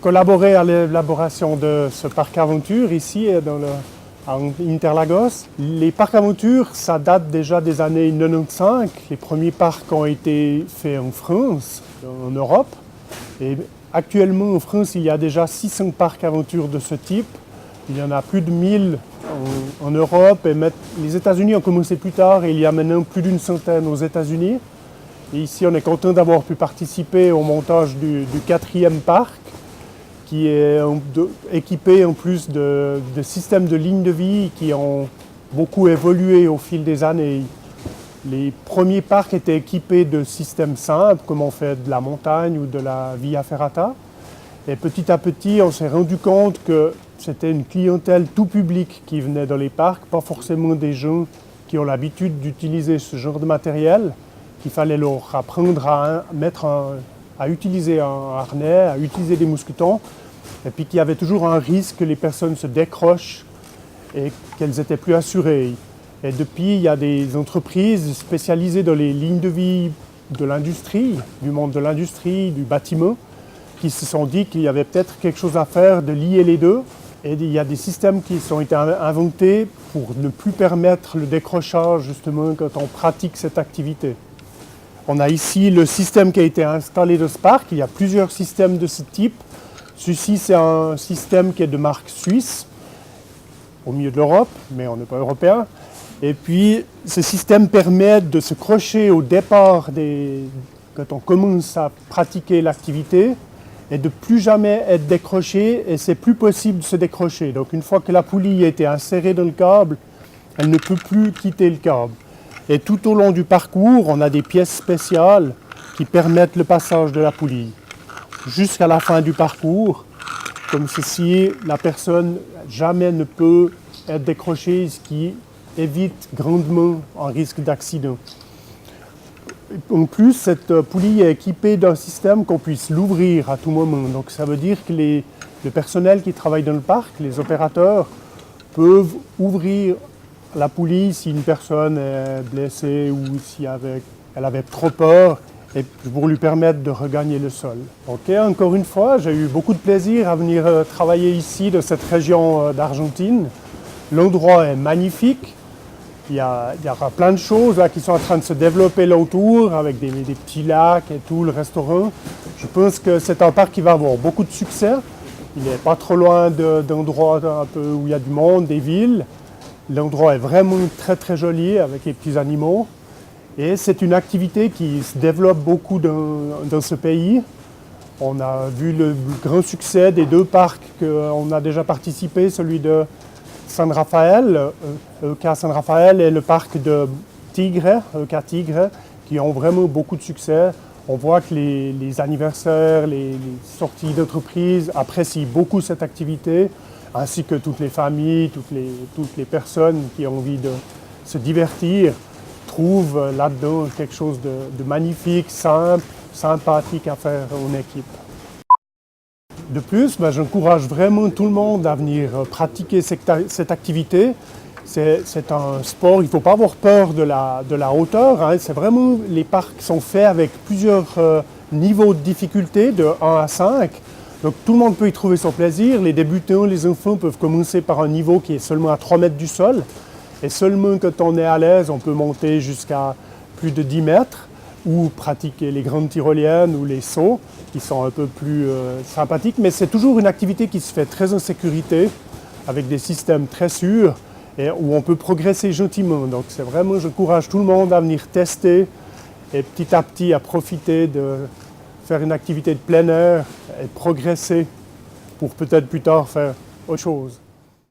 collaboré à l'élaboration de ce parc aventure ici à Interlagos. Les parcs aventures, ça date déjà des années 95. Les premiers parcs ont été faits en France, en Europe. Et actuellement en France, il y a déjà 600 parcs aventures de ce type. Il y en a plus de 1000 en Europe. Et les États-Unis ont commencé plus tard et il y a maintenant plus d'une centaine aux États-Unis. Et ici, on est content d'avoir pu participer au montage du 4e parc, qui est équipé en plus de systèmes de lignes de vie qui ont beaucoup évolué au fil des années. Les premiers parcs étaient équipés de systèmes simples, comme on fait de la montagne ou de la via ferrata. Et petit à petit, on s'est rendu compte que c'était une clientèle tout public qui venait dans les parcs, pas forcément des gens qui ont l'habitude d'utiliser ce genre de matériel, qu'il fallait leur apprendre à utiliser un harnais, à utiliser des mousquetons, et puis qu'il y avait toujours un risque que les personnes se décrochent et qu'elles n'étaient plus assurées. Et depuis, il y a des entreprises spécialisées dans les lignes de vie de l'industrie, du monde de l'industrie, du bâtiment, qui se sont dit qu'il y avait peut-être quelque chose à faire de lier les deux. Et il y a des systèmes qui ont été inventés pour ne plus permettre le décrochage justement quand on pratique cette activité. On a ici le système qui a été installé dans ce parc. Il y a plusieurs systèmes de ce type. Celui-ci, c'est un système qui est de marque suisse, au milieu de l'Europe, mais on n'est pas européen. Et puis, ce système permet de se crocher au départ quand on commence à pratiquer l'activité et de plus jamais être décroché, et c'est plus possible de se décrocher. Donc, une fois que la poulie a été insérée dans le câble, elle ne peut plus quitter le câble. Et tout au long du parcours, on a des pièces spéciales qui permettent le passage de la poulie. Jusqu'à la fin du parcours, comme ceci, la personne jamais ne peut être décrochée, ce qui évite grandement un risque d'accident. En plus, cette poulie est équipée d'un système qu'on puisse l'ouvrir à tout moment. Donc ça veut dire que le personnel qui travaille dans le parc, les opérateurs, peuvent ouvrir la poulie si une personne est blessée ou si elle avait trop peur, et pour lui permettre de regagner le sol. Ok, encore une fois, j'ai eu beaucoup de plaisir à venir travailler ici, dans cette région d'Argentine. L'endroit est magnifique. Il y aura plein de choses là, qui sont en train de se développer là autour, avec des petits lacs et tout, le restaurant. Je pense que c'est un parc qui va avoir beaucoup de succès. Il n'est pas trop loin d'endroits un peu où il y a du monde, des villes. L'endroit est vraiment très très joli avec les petits animaux. Et c'est une activité qui se développe beaucoup dans ce pays. On a vu le grand succès des 2 parcs qu'on a déjà participé, celui de San Rafael, EK San Rafael, et le parc de Tigre, EK Tigre, qui ont vraiment beaucoup de succès. On voit que les anniversaires, les sorties d'entreprise apprécient beaucoup cette activité, ainsi que toutes les familles, toutes les personnes qui ont envie de se divertir, trouvent là-dedans quelque chose de magnifique, simple, sympathique à faire en équipe. De plus, j'encourage vraiment tout le monde à venir pratiquer cette activité. C'est un sport, il ne faut pas avoir peur de la hauteur. Hein. C'est vraiment, les parcs sont faits avec plusieurs niveaux de difficulté, de 1 à 5. Donc tout le monde peut y trouver son plaisir. Les débutants, les enfants peuvent commencer par un niveau qui est seulement à 3 mètres du sol. Et seulement quand on est à l'aise, on peut monter jusqu'à plus de 10 mètres ou pratiquer les grandes tyroliennes ou les sauts qui sont un peu plus sympathiques. Mais c'est toujours une activité qui se fait très en sécurité, avec des systèmes très sûrs et où on peut progresser gentiment. Donc c'est vraiment, j'encourage tout le monde à venir tester et petit à petit à profiter de faire une activité de plein air et progresser pour peut-être plus tard faire autre chose.